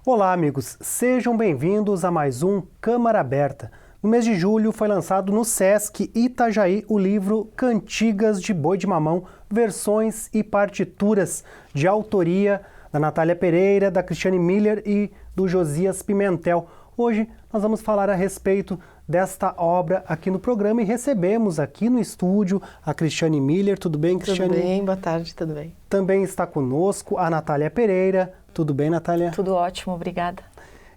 Olá, amigos. Sejam bem-vindos a mais um Câmara Aberta. No mês de julho foi lançado no Sesc Itajaí o livro Cantigas de Boi de Mamão, Versões e Partituras, de autoria da Natália Pereira, da Cristiane Miller e do Josias Pimentel. Hoje nós vamos falar a respeito desta obra aqui no programa e recebemos aqui no estúdio a Cristiane Miller. Tudo bem, Cristiane? Tudo bem, boa tarde, tudo bem. Também está conosco a Natália Pereira. Tudo bem, Natália? Tudo ótimo, obrigada.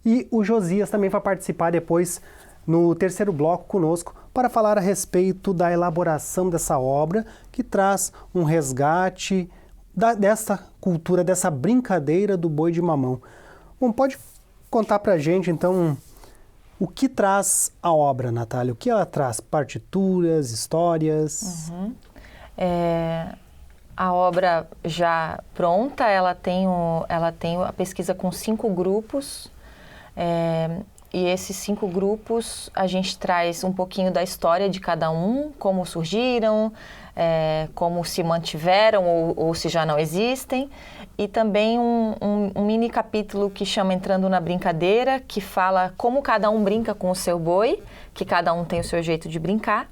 E o Josias também vai participar depois no terceiro bloco conosco para falar a respeito da elaboração dessa obra que traz um resgate dessa cultura, dessa brincadeira do boi de mamão. Bom, pode contar pra gente então o que traz a obra, Natália? O que ela traz? Partituras, histórias? A obra já pronta, ela tem a pesquisa com 5 grupos, e esses 5 grupos a gente traz um pouquinho da história de cada um, como surgiram, como se mantiveram ou se já não existem, e também um mini capítulo que chama Entrando na Brincadeira, que fala como cada um brinca com o seu boi, que cada um tem o seu jeito de brincar.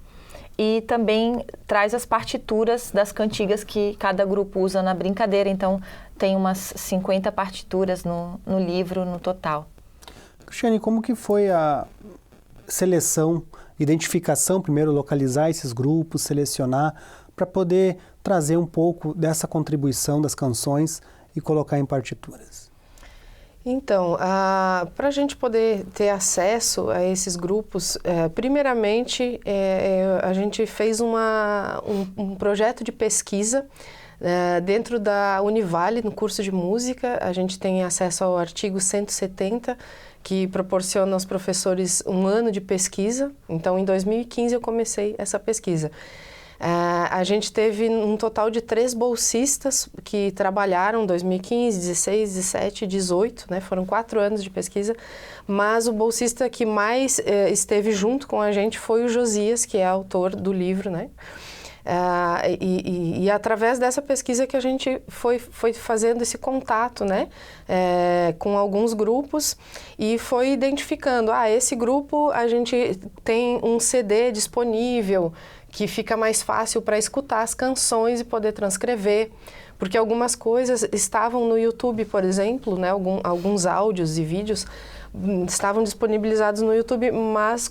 E também traz as partituras das cantigas que cada grupo usa na brincadeira. Então, tem umas 50 partituras no livro, no total. Cristiane, como que foi a seleção, identificação, primeiro localizar esses grupos, selecionar, para poder trazer um pouco dessa contribuição das canções e colocar em partituras? Então, para a gente poder ter acesso a esses grupos, primeiramente a gente fez um projeto de pesquisa dentro da Univale, no curso de música. A gente tem acesso ao artigo 170, que proporciona aos professores um ano de pesquisa. Então, em 2015 eu comecei essa pesquisa. A gente teve um total de 3 bolsistas que trabalharam em 2015, 16, 17 e 18, né? Foram 4 anos de pesquisa, mas o bolsista que mais esteve junto com a gente foi o Josias, que é autor do livro, né? E através dessa pesquisa que a gente foi fazendo esse contato, né, com alguns grupos e foi identificando, esse grupo a gente tem um CD disponível que fica mais fácil para escutar as canções e poder transcrever, porque algumas coisas estavam no YouTube, por exemplo, né, alguns áudios e vídeos estavam disponibilizados no YouTube, mas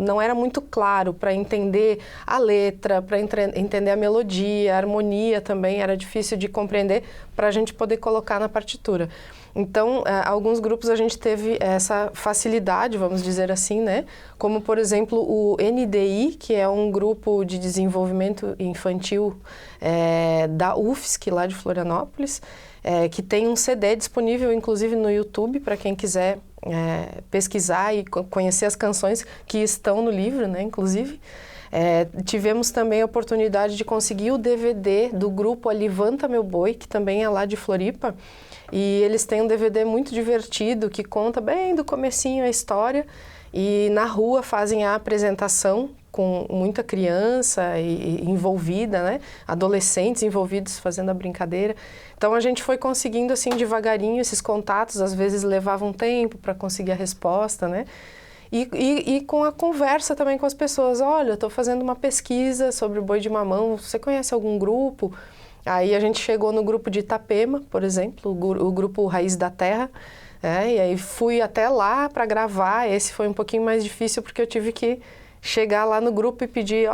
não era muito claro para entender a letra, para entender a melodia, a harmonia também era difícil de compreender para a gente poder colocar na partitura. Então, alguns grupos a gente teve essa facilidade, vamos dizer assim, né? Como, por exemplo, o NDI, que é um grupo de desenvolvimento infantil da UFSC, lá de Florianópolis, que tem um CD disponível, inclusive, no YouTube, para quem quiser pesquisar e conhecer as canções que estão no livro, né, inclusive. Tivemos também a oportunidade de conseguir o DVD do grupo Levanta Meu Boi, que também é lá de Floripa, e eles têm um DVD muito divertido, que conta bem do comecinho a história, e na rua fazem a apresentação com muita criança envolvida, né? Adolescentes envolvidos fazendo a brincadeira. Então a gente foi conseguindo assim devagarinho esses contatos, às vezes levava um tempo para conseguir a resposta, né? E com a conversa também com as pessoas, olha, eu estou fazendo uma pesquisa sobre o boi de mamão, você conhece algum grupo? Aí a gente chegou no grupo de Itapema, por exemplo, o grupo Raiz da Terra, e aí fui até lá para gravar. Esse foi um pouquinho mais difícil porque eu tive que chegar lá no grupo e pedir,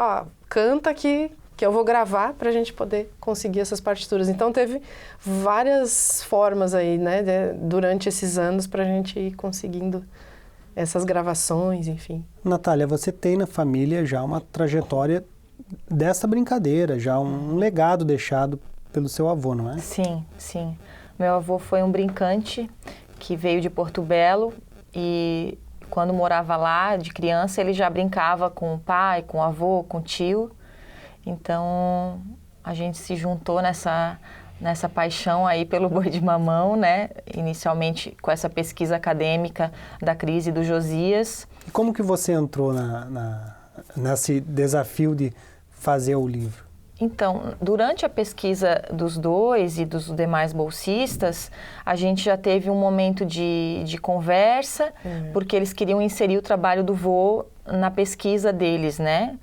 canta que eu vou gravar para a gente poder conseguir essas partituras. Então teve várias formas aí, né, durante esses anos para a gente ir conseguindo essas gravações, enfim. Natália, você tem na família já uma trajetória dessa brincadeira, já um legado deixado pelo seu avô, não é? Sim, sim. Meu avô foi um brincante que veio de Porto Belo e quando morava lá, de criança, ele já brincava com o pai, com o avô, com o tio. Então, a gente se juntou nessa paixão aí pelo boi de mamão, né? Inicialmente com essa pesquisa acadêmica da Cris e do Josias. E como que você entrou nesse desafio de fazer o livro? Então, durante a pesquisa dos dois e dos demais bolsistas, a gente já teve um momento de conversa, porque eles queriam inserir o trabalho do vô na pesquisa deles, né?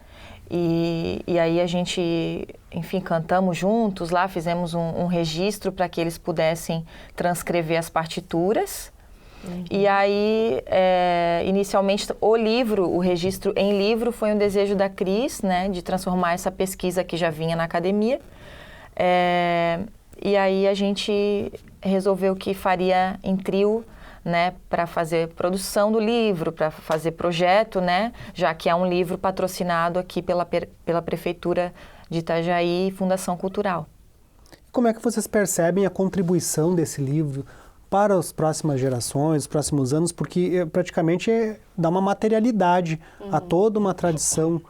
E aí a gente, enfim, cantamos juntos lá, fizemos um registro para que eles pudessem transcrever as partituras. E aí, inicialmente, o registro em livro foi um desejo da Cris, né, de transformar essa pesquisa que já vinha na academia. E aí a gente resolveu que faria em trio, né, para fazer produção do livro, para fazer projeto, né, já que é um livro patrocinado aqui pela Prefeitura de Itajaí e Fundação Cultural. Como é que vocês percebem a contribuição desse livro para as próximas gerações, os próximos anos, porque praticamente dá uma materialidade a toda uma tradição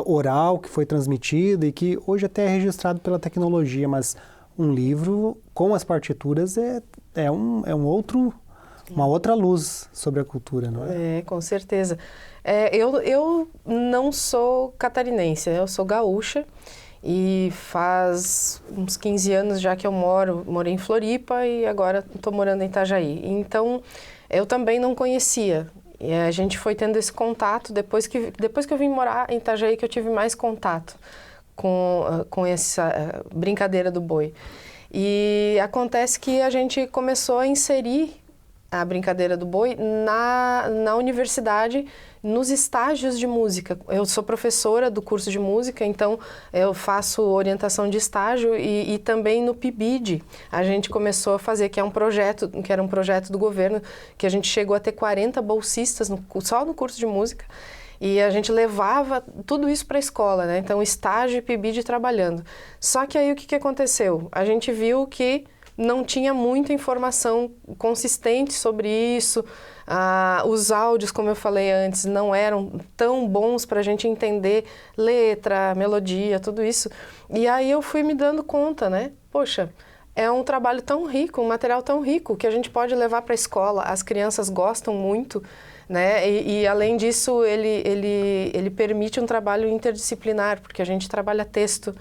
oral que foi transmitida e que hoje até é registrado pela tecnologia, mas um livro com as partituras uma outra luz sobre a cultura, não é? Com certeza. Eu não sou catarinense, eu sou gaúcha. E faz uns 15 anos já que eu morei em Floripa e agora estou morando em Itajaí. Então, eu também não conhecia. E a gente foi tendo esse contato depois que eu vim morar em Itajaí, que eu tive mais contato com essa brincadeira do boi. E acontece que a gente começou a inserir a brincadeira do boi na universidade, nos estágios de música. Eu sou professora do curso de música, então eu faço orientação de estágio e também no PIBID a gente começou a fazer, que era um projeto do governo, que a gente chegou a ter 40 bolsistas só no curso de música, e a gente levava tudo isso para a escola, né? Então estágio e PIBID trabalhando. Só que aí o que aconteceu? A gente viu que não tinha muita informação consistente sobre isso. Os áudios, como eu falei antes, não eram tão bons para a gente entender letra, melodia, tudo isso. E aí eu fui me dando conta, né? Poxa, é um trabalho tão rico, um material tão rico, que a gente pode levar para a escola. As crianças gostam muito, né? E além disso, ele permite um trabalho interdisciplinar, porque a gente trabalha texto,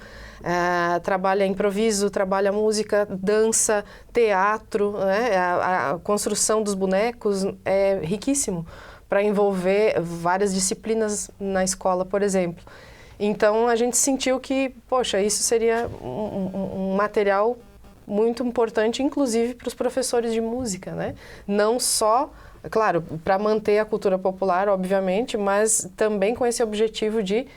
trabalha improviso, trabalha música, dança, teatro, né? A construção dos bonecos é riquíssimo para envolver várias disciplinas na escola, por exemplo. Então, a gente sentiu que, poxa, isso seria um material muito importante, inclusive para os professores de música, né? Não só, claro, para manter a cultura popular, obviamente, mas também com esse objetivo de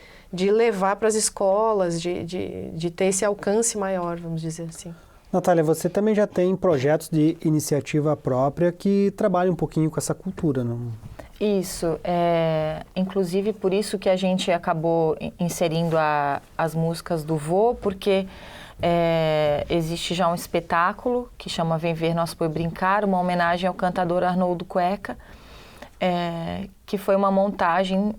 levar para as escolas, de ter esse alcance maior, vamos dizer assim. Natália, você também já tem projetos de iniciativa própria que trabalham um pouquinho com essa cultura, não? Isso, inclusive por isso que a gente acabou inserindo as músicas do vô, porque existe já um espetáculo que chama Vem Ver Nosso Boi Brincar, uma homenagem ao cantador Arnoldo Cueca, que foi uma montagem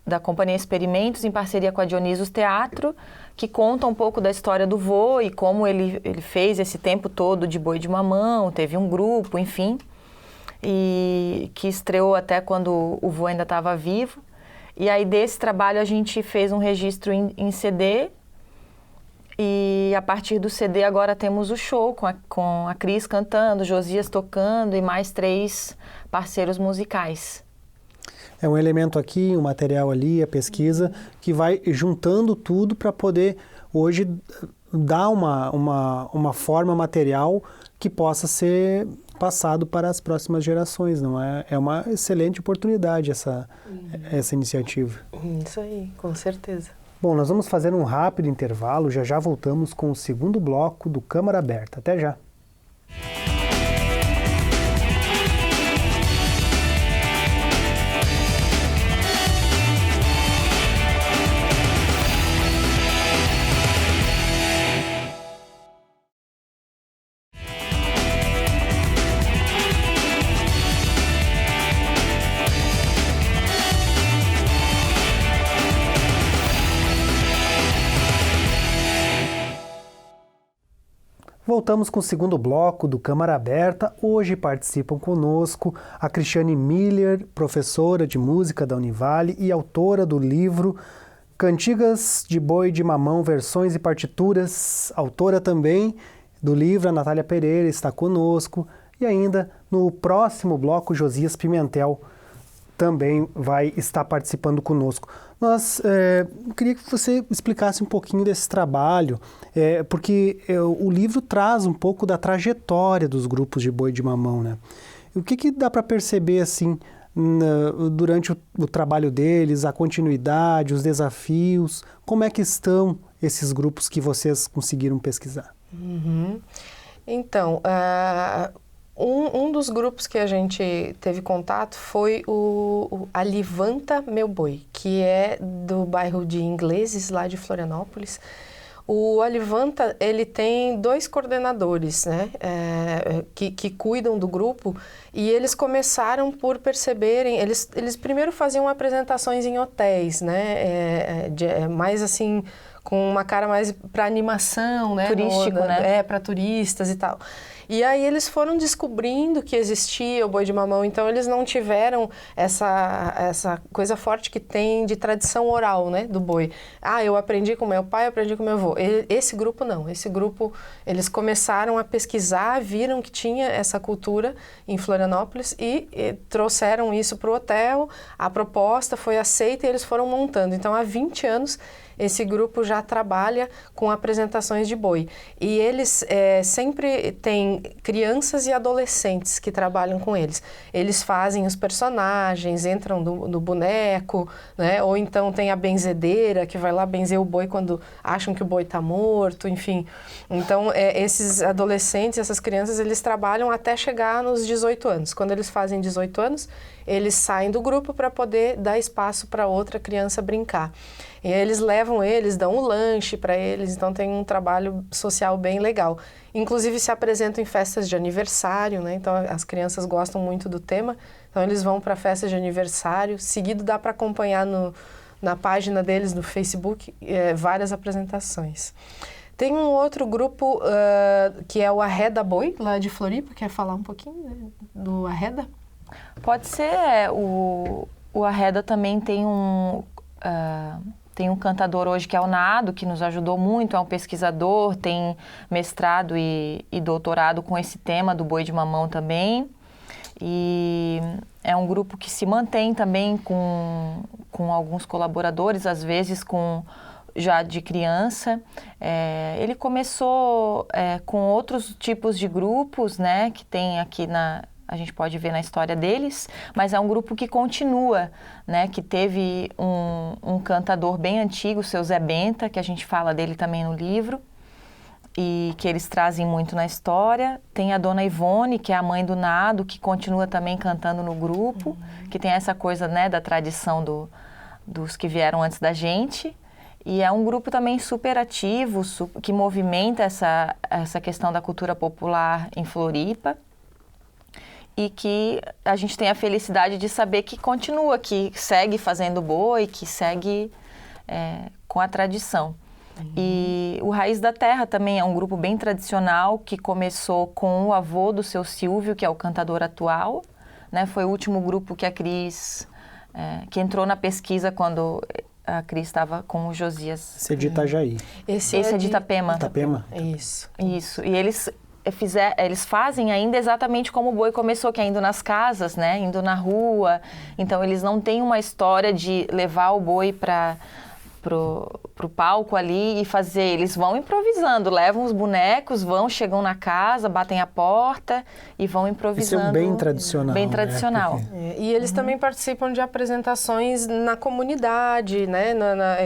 da Companhia Experimentos em parceria com a Dionisos Teatro, que conta um pouco da história do vô e como ele fez esse tempo todo de boi de mamão, teve um grupo, enfim, e que estreou até quando o vô ainda estava vivo. E aí desse trabalho a gente fez um registro em CD, e a partir do CD agora temos o show com a Cris cantando, Josias tocando e mais 3 parceiros musicais. É um elemento aqui, um material ali, a pesquisa, que vai juntando tudo para poder hoje dar uma forma material que possa ser passado para as próximas gerações, não é? É uma excelente oportunidade essa iniciativa. Isso aí, com certeza. Bom, nós vamos fazer um rápido intervalo, já voltamos com o segundo bloco do Câmara Aberta. Até já! Voltamos com o segundo bloco do Câmara Aberta. Hoje participam conosco a Cristiane Miller, professora de música da Univale e autora do livro Cantigas de Boi de Mamão, Versões e Partituras, autora também do livro, a Natália Pereira, está conosco. E ainda, no próximo bloco, Josias Pimentel também vai estar participando conosco. Queria que você explicasse um pouquinho desse trabalho, porque o livro traz um pouco da trajetória dos grupos de boi de mamão, né? O que dá para perceber, assim, durante o trabalho deles, a continuidade, os desafios? Como é que estão esses grupos que vocês conseguiram pesquisar? Uhum. Então, um dos grupos que a gente teve contato foi o Alivanta Meu Boi, que é do bairro de Ingleses, lá de Florianópolis. O Alivanta, ele tem 2 coordenadores, né, que cuidam do grupo, e eles começaram por perceberem, eles primeiro faziam apresentações em hotéis, né, mais assim, com uma cara mais para animação, né? Turístico, né? Para turistas e tal. E aí eles foram descobrindo que existia o boi de mamão, então eles não tiveram essa coisa forte que tem de tradição oral, né, do boi. Eu aprendi com meu pai, eu aprendi com meu avô. Esse grupo não, esse grupo eles começaram a pesquisar, viram que tinha essa cultura em Florianópolis e trouxeram isso para o hotel, a proposta foi aceita e eles foram montando. Então há 20 anos esse grupo já trabalha com apresentações de boi. E eles sempre têm crianças e adolescentes que trabalham com eles. Eles fazem os personagens, entram no boneco, né? Ou então tem a benzedeira, que vai lá benzer o boi quando acham que o boi está morto, enfim. Então, esses adolescentes, essas crianças, eles trabalham até chegar nos 18 anos. Quando eles fazem 18 anos, eles saem do grupo para poder dar espaço para outra criança brincar. E aí eles levam eles, dão um lanche para eles, então tem um trabalho social bem legal. Inclusive se apresentam em festas de aniversário, né? Então as crianças gostam muito do tema, então eles vão para festas de aniversário. Seguido dá para acompanhar na página deles no Facebook várias apresentações. Tem um outro grupo que é o Arreda Boi, lá de Floripa. Quer falar um pouquinho, né, do Arreda? Pode ser. O Arreda também tem um cantador hoje que é o Nado, que nos ajudou muito, é um pesquisador, tem mestrado e doutorado com esse tema do boi de mamão também. E é um grupo que se mantém também com alguns colaboradores, às vezes já de criança. Ele começou com outros tipos de grupos, né, que tem aqui a gente pode ver na história deles, mas é um grupo que continua, né, que teve um cantador bem antigo, o seu Zé Benta, que a gente fala dele também no livro, e que eles trazem muito na história. Tem a Dona Ivone, que é a mãe do Nado, que continua também cantando no grupo, que tem essa coisa, né, da tradição dos que vieram antes da gente. E é um grupo também super ativo, que movimenta essa questão da cultura popular em Floripa. E que a gente tem a felicidade de saber que continua, que segue fazendo boi, que segue com a tradição. E o Raiz da Terra também é um grupo bem tradicional, que começou com o avô do seu Silvio, que é o cantador atual, né? Foi o último grupo que a Cris, que entrou na pesquisa quando a Cris estava com o Josias. Esse é de Itajaí. Esse é de Itapema. Itapema. Isso. Isso. E eles fazem ainda exatamente como o boi começou, que é indo nas casas, né? Indo na rua. Então, eles não têm uma história de levar o boi pro palco ali e fazer. Eles vão improvisando, levam os bonecos, chegam na casa, batem a porta e vão improvisando. Isso é bem tradicional. Bem tradicional. Porque... E eles também participam de apresentações na comunidade, né?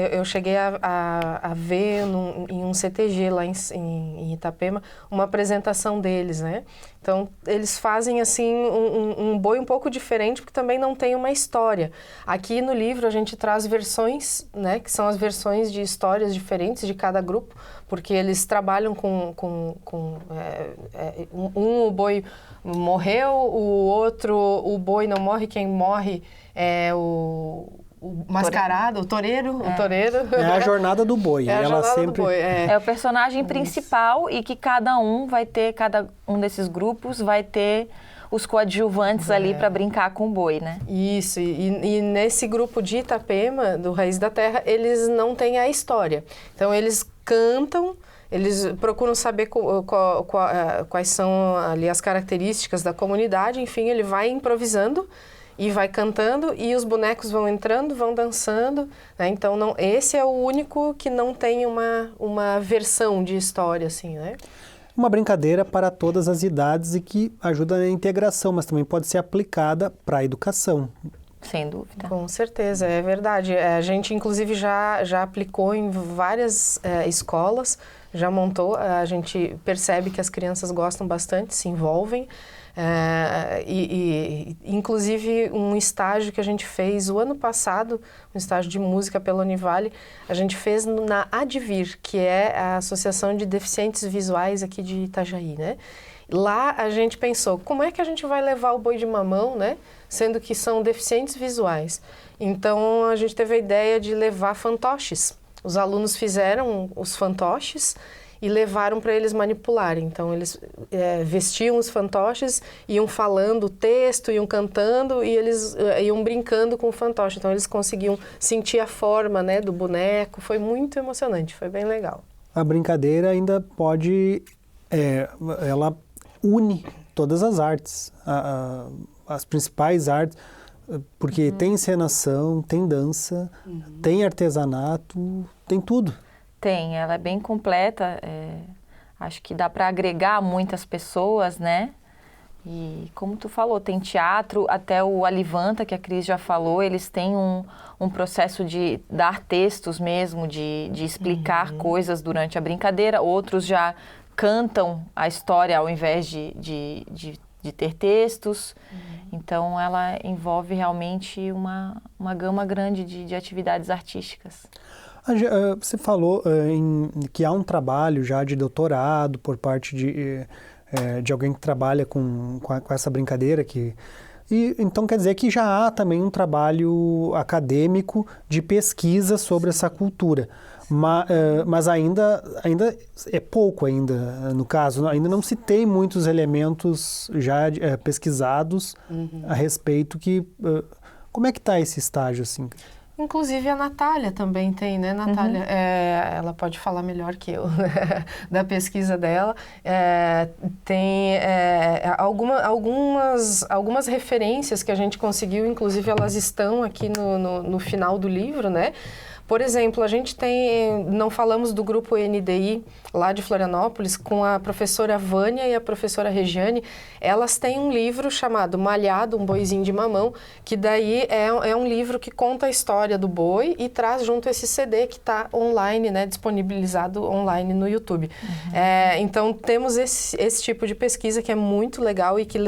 Eu cheguei a ver em um CTG lá em Itapema uma apresentação deles, né? Então, eles fazem, assim, um boi um pouco diferente, porque também não tem uma história. Aqui no livro a gente traz versões, né? Que são as versões de histórias diferentes de cada grupo, porque eles trabalham o boi morreu, o outro, o boi não morre, quem morre é o mascarado, o toureiro. É a jornada do boi. Ela sempre... É o personagem principal e que cada um desses grupos vai ter os coadjuvantes ali para brincar com o boi, né? Isso, e nesse grupo de Itapema, do Raiz da Terra, eles não têm a história. Então, eles cantam, eles procuram saber quais são ali as características da comunidade, enfim, ele vai improvisando e vai cantando, e os bonecos vão entrando, vão dançando, né? Então, esse é o único que não tem uma versão de história, assim, né? Uma brincadeira para todas as idades e que ajuda na integração, mas também pode ser aplicada para a educação. Sem dúvida. Com certeza, é verdade. A gente, inclusive, já aplicou em várias escolas, já montou, a gente percebe que as crianças gostam bastante, se envolvem. Inclusive, um estágio que a gente fez o ano passado, um estágio de música pela Univale, a gente fez na Advir, que é a Associação de Deficientes Visuais aqui de Itajaí, né? Lá a gente pensou, como é que a gente vai levar o boi de mamão, né? Sendo que são deficientes visuais. Então, a gente teve a ideia de levar fantoches. Os alunos fizeram os fantoches e levaram para eles manipularem. Então, eles vestiam os fantoches, iam falando o texto, iam cantando e eles iam brincando com o fantoche. Então, eles conseguiam sentir a forma, né, do boneco. Foi muito emocionante, foi bem legal. A brincadeira ainda pode... ela une todas as artes, as principais artes, porque tem encenação, tem dança, tem artesanato, tem tudo. Tem, ela é bem completa, acho que dá para agregar muitas pessoas, né? E como tu falou, tem teatro, até o Alivanta, que a Cris já falou, eles têm um processo de dar textos mesmo, de explicar coisas durante a brincadeira, outros já cantam a história ao invés de ter textos. Então, ela envolve realmente uma gama grande de atividades artísticas. Você falou que há um trabalho já de doutorado por parte de alguém que trabalha com essa brincadeira. Então, quer dizer que já há também um trabalho acadêmico de pesquisa sobre essa cultura. Mas ainda é pouco ainda, no caso, ainda não se tem muitos elementos já pesquisados a respeito como é que está esse estágio, assim? Inclusive a Natália também tem, né, Natália? Ela pode falar melhor que eu, né? Da pesquisa dela. Tem algumas referências que a gente conseguiu, inclusive elas estão aqui no final do livro, né? Por exemplo, a gente não falamos do grupo NDI lá de Florianópolis, com a professora Vânia e a professora Regiane. Elas têm um livro chamado Malhado, um boizinho de mamão, que daí é um livro que conta a história do boi e traz junto esse CD que está online, né, disponibilizado online no YouTube. Então, temos esse tipo de pesquisa que é muito legal e que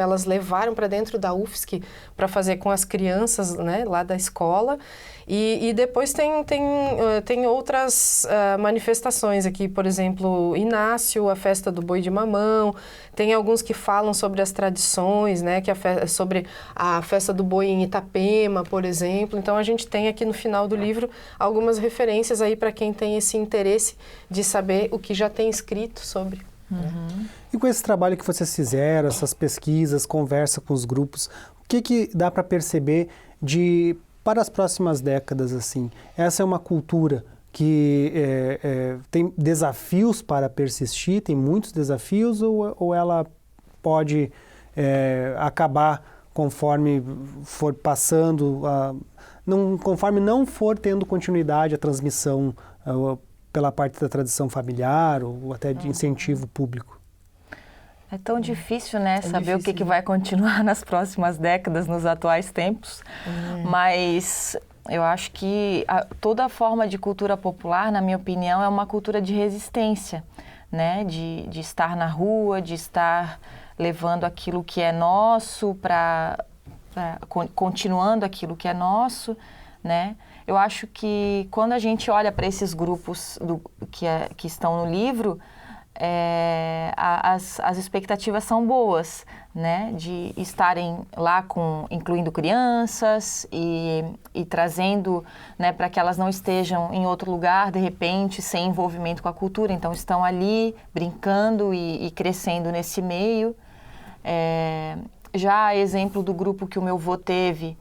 elas levaram para dentro da UFSC para fazer com as crianças, né, lá da escola. E depois tem outras manifestações aqui, por exemplo, Inácio, a festa do boi de mamão, tem alguns que falam sobre as tradições, né, sobre a festa do boi em Itapema, por exemplo. Então, a gente tem aqui no final do livro algumas referências aí para quem tem esse interesse de saber o que já tem escrito sobre. E com esse trabalho que vocês fizeram, essas pesquisas, conversa com os grupos, o que dá para perceber para as próximas décadas, assim? Essa é uma cultura que tem desafios para persistir, tem muitos desafios, ou ela pode acabar conforme for passando, conforme não for tendo continuidade a transmissão pela parte da tradição familiar ou até de incentivo público? É tão difícil, né, saber o que vai continuar nas próximas décadas, nos atuais tempos, mas eu acho que toda forma de cultura popular, na minha opinião, é uma cultura de resistência, né, de estar na rua, de estar levando aquilo que é nosso continuando aquilo que é nosso, né. Eu acho que quando a gente olha para esses grupos que estão no livro, as expectativas são boas, né, de estarem lá incluindo crianças e trazendo, né, para que elas não estejam em outro lugar, de repente, sem envolvimento com a cultura. Então, estão ali brincando e crescendo nesse meio. Já exemplo do grupo que o meu avô teve,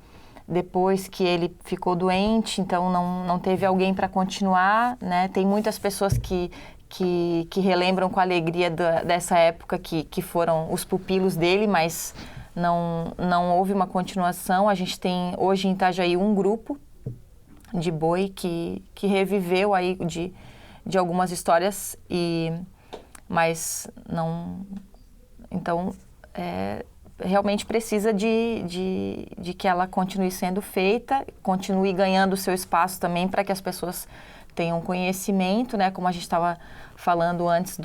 depois que ele ficou doente, então não teve alguém para continuar, né? Tem muitas pessoas que relembram com alegria dessa época que foram os pupilos dele, mas não houve uma continuação. A gente tem hoje em Itajaí um grupo de boi que reviveu aí de algumas histórias, mas não... Então, realmente precisa de que ela continue sendo feita, continue ganhando o seu espaço também para que as pessoas tenham conhecimento, né? Como a gente estava falando antes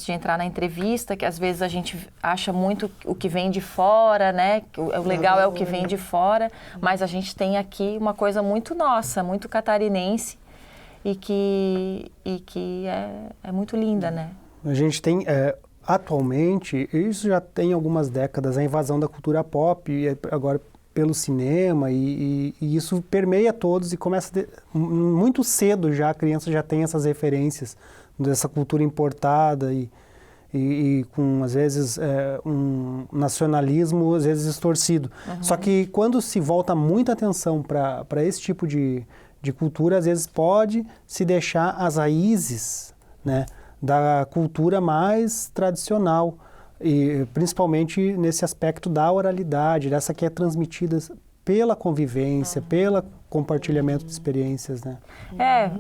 de entrar na entrevista, que às vezes a gente acha muito o que vem de fora, né? O legal é o que vem de fora, mas a gente tem aqui uma coisa muito nossa, muito catarinense e que é muito linda, né? A gente tem... Atualmente, isso já tem algumas décadas, a invasão da cultura pop, e agora pelo cinema, e isso permeia todos e começa muito cedo já, a criança já tem essas referências dessa cultura importada e com, às vezes, um nacionalismo, às vezes, distorcido. Uhum. Só que quando se volta muita atenção para esse tipo de cultura, às vezes pode se deixar as raízes, né, da cultura mais tradicional, e principalmente nesse aspecto da oralidade, dessa que é transmitida pela convivência, pelo compartilhamento de experiências, né?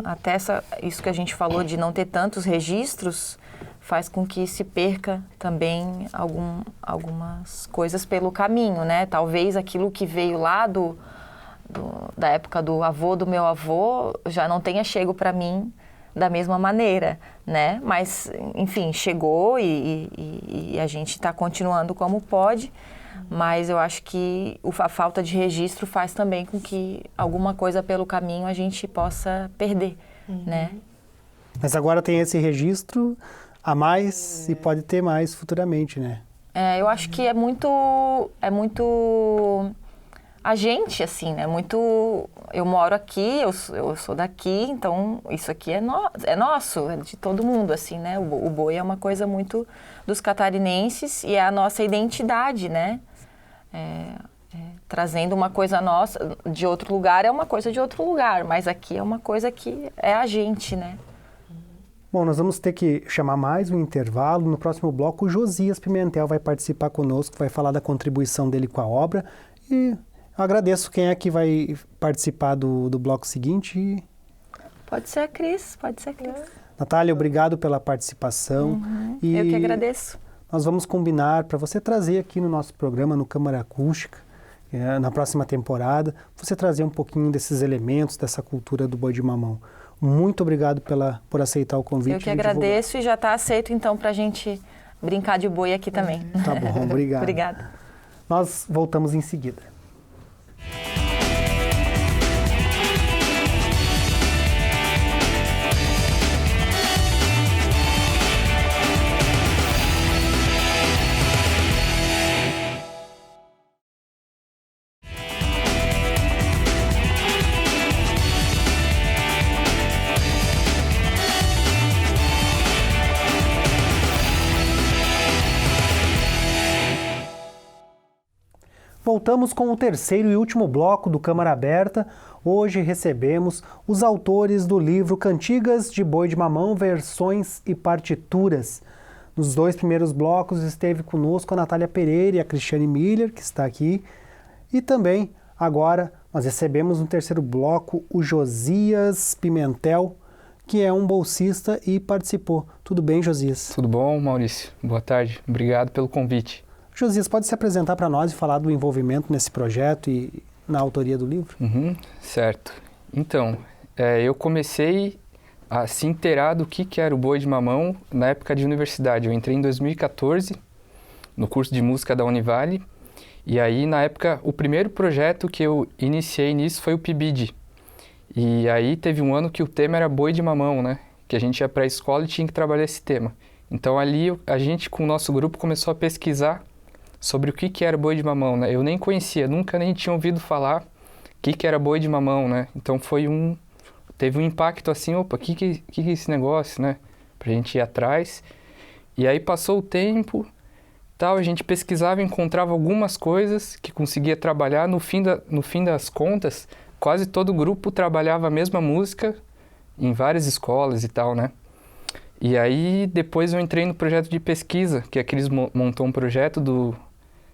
Até isso que a gente falou de não ter tantos registros faz com que se perca também algumas coisas pelo caminho, né? Talvez aquilo que veio lá da época do avô do meu avô já não tenha chego para mim da mesma maneira, né? Mas, enfim, chegou e a gente está continuando como pode, mas eu acho que a falta de registro faz também com que alguma coisa pelo caminho a gente possa perder, né? Mas agora tem esse registro a mais e pode ter mais futuramente, né? Eu acho que é muito a gente, assim, né? Eu moro aqui, eu sou daqui, então isso aqui é nosso, é de todo mundo, assim, né? O boi é uma coisa muito dos catarinenses e é a nossa identidade, né? Trazendo uma coisa nossa de outro lugar é uma coisa de outro lugar, mas aqui é uma coisa que é a gente, né? Bom, nós vamos ter que chamar mais um intervalo. No próximo bloco, o Josias Pimentel vai participar conosco, vai falar da contribuição dele com a obra e... Eu agradeço. Quem é que vai participar do bloco seguinte? Pode ser a Cris, Natália, obrigado pela participação. Eu que agradeço. Nós vamos combinar para você trazer aqui no nosso programa, no Câmara Acústica, na próxima temporada, você trazer um pouquinho desses elementos, dessa cultura do boi de mamão. Muito obrigado por aceitar o convite. Eu que agradeço e já está aceito então para a gente brincar de boi aqui também. Tá bom, obrigado. Obrigada. Nós voltamos em seguida. Voltamos com o terceiro e último bloco do Câmara Aberta. Hoje recebemos os autores do livro Cantigas de Boi de Mamão, Versões e Partituras. Nos dois primeiros blocos esteve conosco a Natália Pereira e a Cristiane Miller, que está aqui. E também, agora, nós recebemos no terceiro bloco o Josias Pimentel, que é um bolsista e participou. Tudo bem, Josias? Tudo bom, Maurício? Boa tarde. Obrigado pelo convite. Josias, pode se apresentar para nós e falar do envolvimento nesse projeto e na autoria do livro? Certo. Então, eu comecei a se inteirar do que era o boi de mamão na época de universidade. Eu entrei em 2014 no curso de música da Univale e aí, na época, o primeiro projeto que eu iniciei nisso foi o PIBID. E aí teve um ano que o tema era boi de mamão, né? Que a gente ia para a escola e tinha que trabalhar esse tema. Então ali a gente, com o nosso grupo, começou a pesquisar sobre o que era boi de mamão, né? Eu nem conhecia, nunca nem tinha ouvido falar o que era boi de mamão, né? Então teve um impacto assim, opa, que é esse negócio, né? Pra gente ir atrás. E aí passou o tempo, tal, a gente pesquisava e encontrava algumas coisas que conseguia trabalhar. No fim das contas, quase todo grupo trabalhava a mesma música em várias escolas e tal, né? E aí, depois eu entrei no projeto de pesquisa, que a Cris montou um projeto do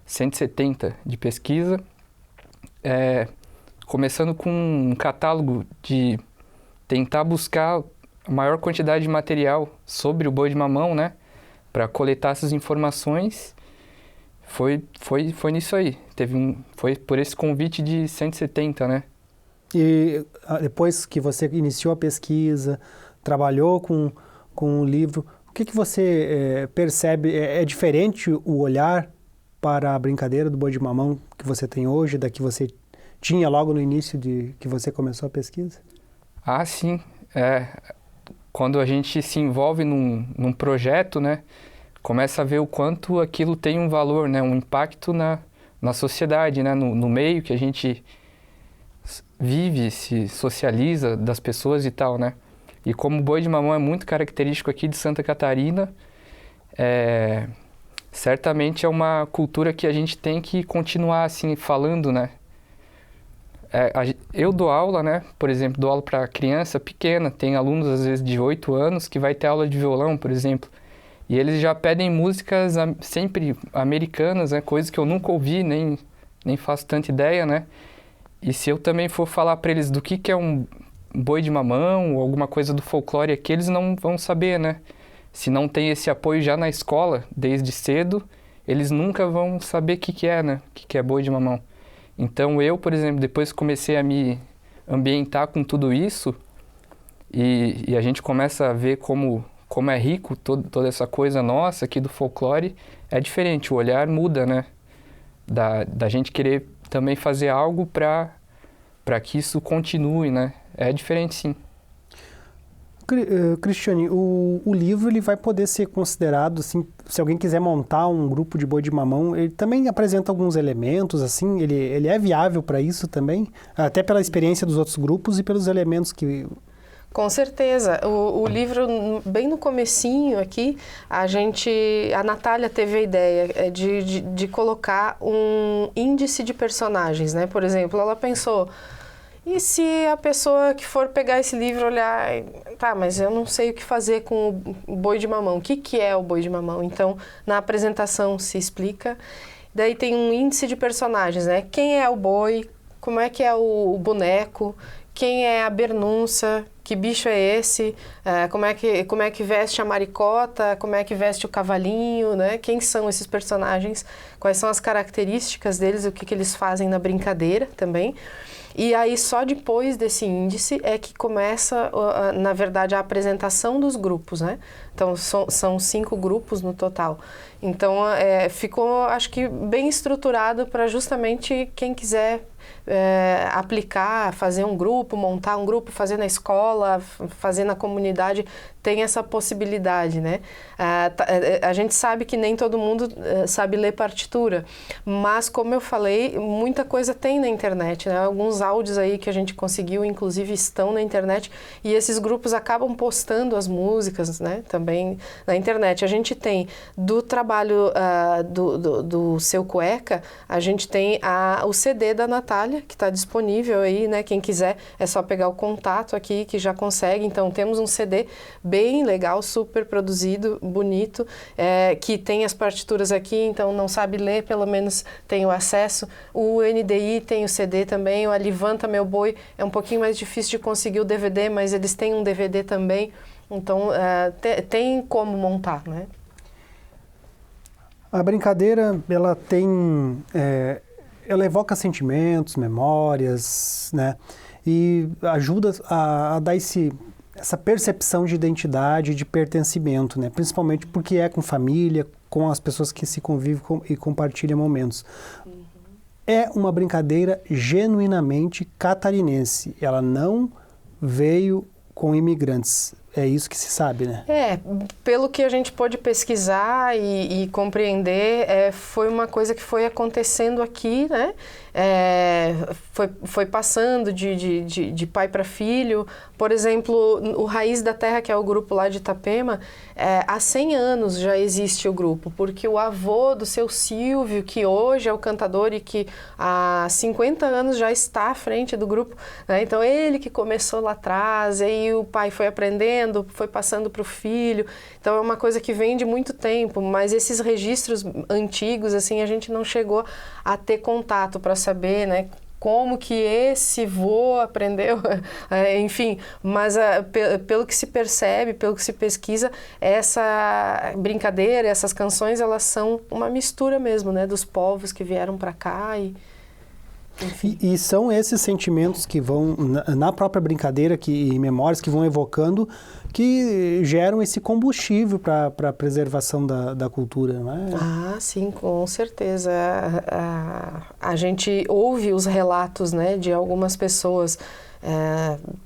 170 de pesquisa, começando com um catálogo de tentar buscar a maior quantidade de material sobre o boi de mamão, né? Para coletar essas informações. Foi nisso aí. Foi por esse convite de 170, né? E depois que você iniciou a pesquisa, trabalhou com o livro, o que você percebe? É diferente o olhar para a brincadeira do boi de mamão que você tem hoje, da que você tinha logo no início de que você começou a pesquisa? Ah, sim. Quando a gente se envolve num projeto, né, começa a ver o quanto aquilo tem um valor, né, um impacto na sociedade, né, no meio que a gente vive, se socializa das pessoas e tal, né. E como o boi de mamão é muito característico aqui de Santa Catarina, certamente é uma cultura que a gente tem que continuar assim falando, né. Eu dou aula, né, por exemplo, dou aula para criança pequena, tem alunos às vezes de 8 anos que vai ter aula de violão, por exemplo, e eles já pedem músicas sempre americanas, né, coisas que eu nunca ouvi, nem faço tanta ideia, né, e se eu também for falar para eles do que é um boi de mamão ou alguma coisa do folclore aqui, eles não vão saber, né, se não tem esse apoio já na escola, desde cedo, eles nunca vão saber o que é, né, o que é boi de mamão. Então eu, por exemplo, depois comecei a me ambientar com tudo isso e a gente começa a ver como é rico toda essa coisa nossa aqui do folclore, é diferente, o olhar muda, né? Da gente querer também fazer algo para que isso continue, né? É diferente, sim. Cristiane, o livro ele vai poder ser considerado, assim, se alguém quiser montar um grupo de boi de mamão, ele também apresenta alguns elementos, assim, ele é viável para isso também? Até pela experiência dos outros grupos e pelos elementos que... Com certeza. O livro, bem no comecinho aqui, a Natália teve a ideia de colocar um índice de personagens, né? Por exemplo, ela pensou... E se a pessoa que for pegar esse livro olhar, tá, mas eu não sei o que fazer com o boi de mamão, o que é o boi de mamão? Então, na apresentação se explica, daí tem um índice de personagens, né? Quem é o boi, como é que é o boneco, quem é a bernunça, que bicho é esse, como é que veste a maricota, como é que veste o cavalinho, né? Quem são esses personagens, quais são as características deles, o que eles fazem na brincadeira também. E aí, só depois desse índice é que começa, na verdade, a apresentação dos grupos, né? Então, são 5 grupos no total. Então, ficou, acho que, bem estruturado para justamente quem quiser aplicar, fazer um grupo, montar um grupo, fazer na escola, fazer na comunidade, tem essa possibilidade, né? A gente sabe que nem todo mundo sabe ler partitura, mas, como eu falei, muita coisa tem na internet, né? Alguns áudios aí que a gente conseguiu, inclusive, estão na internet, e esses grupos acabam postando as músicas, né? Também na internet. A gente tem, do trabalho do Seu Cueca, a gente tem o CD da Natália, que está disponível aí, né? Quem quiser, é só pegar o contato aqui, que já consegue. Então, temos um CD bem legal, super produzido, bonito, que tem as partituras aqui, então não sabe ler, pelo menos tem o acesso. O NDI tem o CD também, o Alivanta Meu Boi é um pouquinho mais difícil de conseguir o DVD, mas eles têm um DVD também, então tem como montar, né? A brincadeira, ela tem... ela evoca sentimentos, memórias, né? E ajuda a dar essa percepção de identidade, de pertencimento, né? Principalmente porque é com família, com as pessoas que se convivem e compartilham momentos. Uhum. É uma brincadeira genuinamente catarinense. Ela não veio com imigrantes. é isso que se sabe, né? Pelo que a gente pôde pesquisar e compreender, foi uma coisa que foi acontecendo aqui, né? Foi passando de pai para filho. Por exemplo, o Raiz da Terra, que é o grupo lá de Itapema, há 100 anos já existe o grupo, porque o avô do seu Silvio, que hoje é o cantador e que há 50 anos já está à frente do grupo, né? Então ele que começou lá atrás, aí o pai foi aprendendo, foi passando para o filho. Então é uma coisa que vem de muito tempo, mas esses registros antigos, assim, a gente não chegou a ter contato para saber, né, como que esse vô aprendeu, enfim, mas pelo que se percebe, pelo que se pesquisa, essa brincadeira, essas canções, elas são uma mistura mesmo, né, dos povos que vieram para cá E são esses sentimentos que vão, na própria brincadeira e memórias que vão evocando, que geram esse combustível para a preservação da cultura, não é? Ah, sim, com certeza. A gente ouve os relatos, né, de algumas pessoas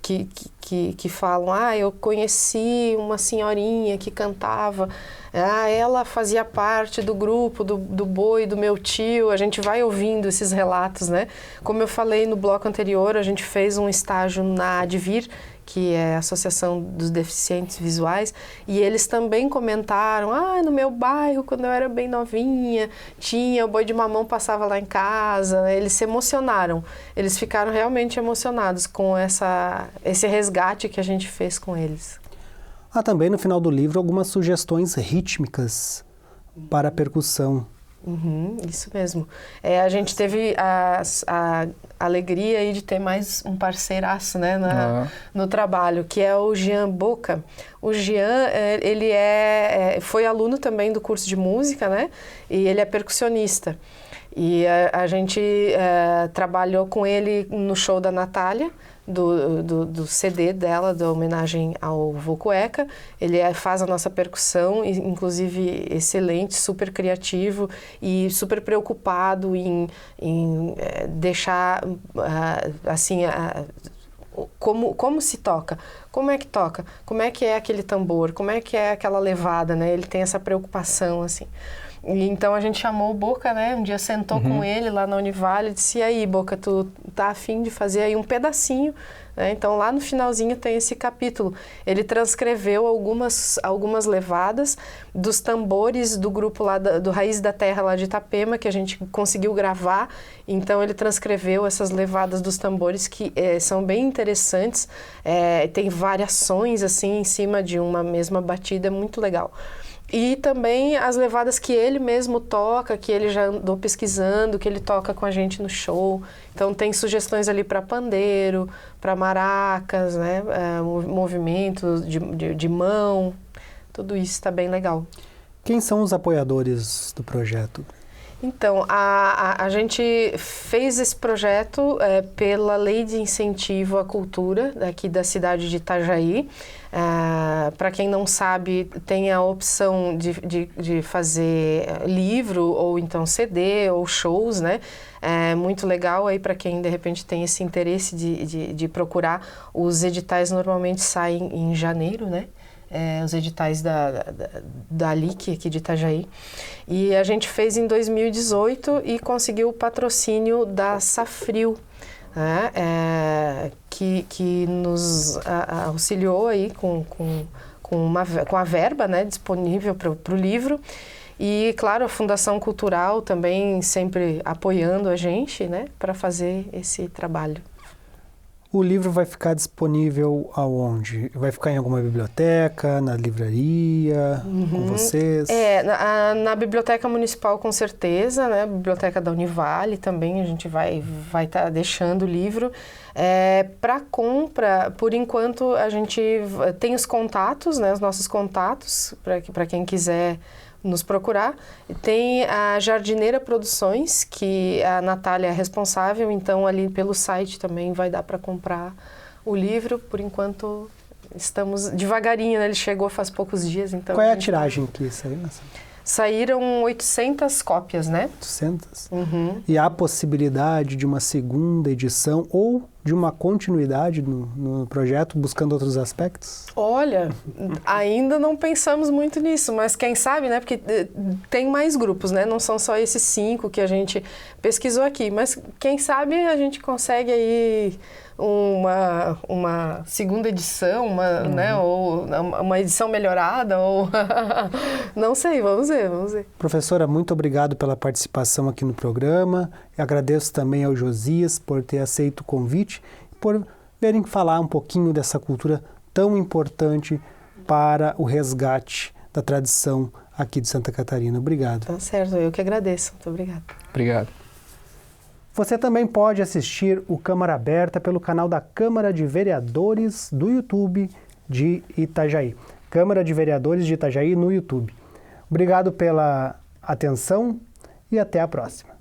que falam, eu conheci uma senhorinha que cantava, ela fazia parte do grupo do boi do meu tio. A gente vai ouvindo esses relatos, né? Como eu falei no bloco anterior, a gente fez um estágio na Advir, que é a Associação dos Deficientes Visuais, e eles também comentaram, no meu bairro, quando eu era bem novinha, tinha o boi de mamão, passava lá em casa. Eles se emocionaram, eles ficaram realmente emocionados com esse resgate que a gente fez com eles. Há também no final do livro algumas sugestões rítmicas para a percussão. Isso mesmo. A gente teve a alegria aí de ter mais um parceiraço, né, no trabalho, que é o Jean Boca. O Jean, ele foi aluno também do curso de música, né, e ele é percussionista. E a gente trabalhou com ele no show da Natália, do CD dela, da homenagem ao vô Cueca. Ele faz a nossa percussão, inclusive excelente, super criativo e super preocupado em deixar assim como se toca, como é que toca, como é que é aquele tambor, como é que é aquela levada, né? Ele tem essa preocupação, assim. E então a gente chamou o Boca, né? Um dia sentou com ele lá na Univale e disse, e aí, Boca, tu tá afim de fazer aí um pedacinho, né? Então lá no finalzinho tem esse capítulo. Ele transcreveu algumas levadas dos tambores do grupo lá do Raiz da Terra lá de Itapema, que a gente conseguiu gravar. Então ele transcreveu essas levadas dos tambores que são bem interessantes. Tem variações assim em cima de uma mesma batida, muito legal. E também as levadas que ele mesmo toca, que ele já andou pesquisando, que ele toca com a gente no show. Então tem sugestões ali para pandeiro, para maracas, né? Movimentos de mão, tudo isso está bem legal. Quem são os apoiadores do projeto? Então, a gente fez esse projeto pela Lei de Incentivo à Cultura, daqui da cidade de Itajaí. Para quem não sabe, tem a opção de fazer livro, ou então CD, ou shows, né? É muito legal aí para quem, de repente, tem esse interesse de procurar. Os editais normalmente saem em janeiro, né? Os editais da LIC aqui de Itajaí. E a gente fez em 2018 e conseguiu o patrocínio da Safril, né? Que nos auxiliou aí com a verba, né, disponível para o livro. E, claro, a Fundação Cultural também sempre apoiando a gente, né, para fazer esse trabalho. O livro vai ficar disponível aonde? Vai ficar em alguma biblioteca, na livraria, com vocês? Na Biblioteca Municipal com certeza, né? Biblioteca da Univale também, a gente vai estar deixando o livro. Para compra, por enquanto, a gente tem os contatos, né? Os nossos contatos, para quem quiser nos procurar. Tem a Jardineira Produções, que a Natália é responsável, então ali pelo site também vai dar para comprar o livro. Por enquanto estamos devagarinho, né? Ele chegou faz poucos dias. Então qual é a tiragem que saiu? Saíram 800 cópias, né? 800? E há a possibilidade de uma segunda edição ou de uma continuidade no projeto, buscando outros aspectos? Olha, ainda não pensamos muito nisso, mas quem sabe, né? Porque tem mais grupos, né? Não são só esses 5 que a gente pesquisou aqui, mas quem sabe a gente consegue aí uma segunda edição, né? Ou uma edição melhorada, ou não sei, vamos ver. Professora, muito obrigado pela participação aqui no programa. Eu agradeço também ao Josias por ter aceito o convite, por virem falar um pouquinho dessa cultura tão importante para o resgate da tradição aqui de Santa Catarina. Obrigado. Tá certo, eu que agradeço. Muito obrigada. Obrigado. Você também pode assistir o Câmara Aberta pelo canal da Câmara de Vereadores do YouTube de Itajaí. Câmara de Vereadores de Itajaí no YouTube. Obrigado pela atenção e até a próxima.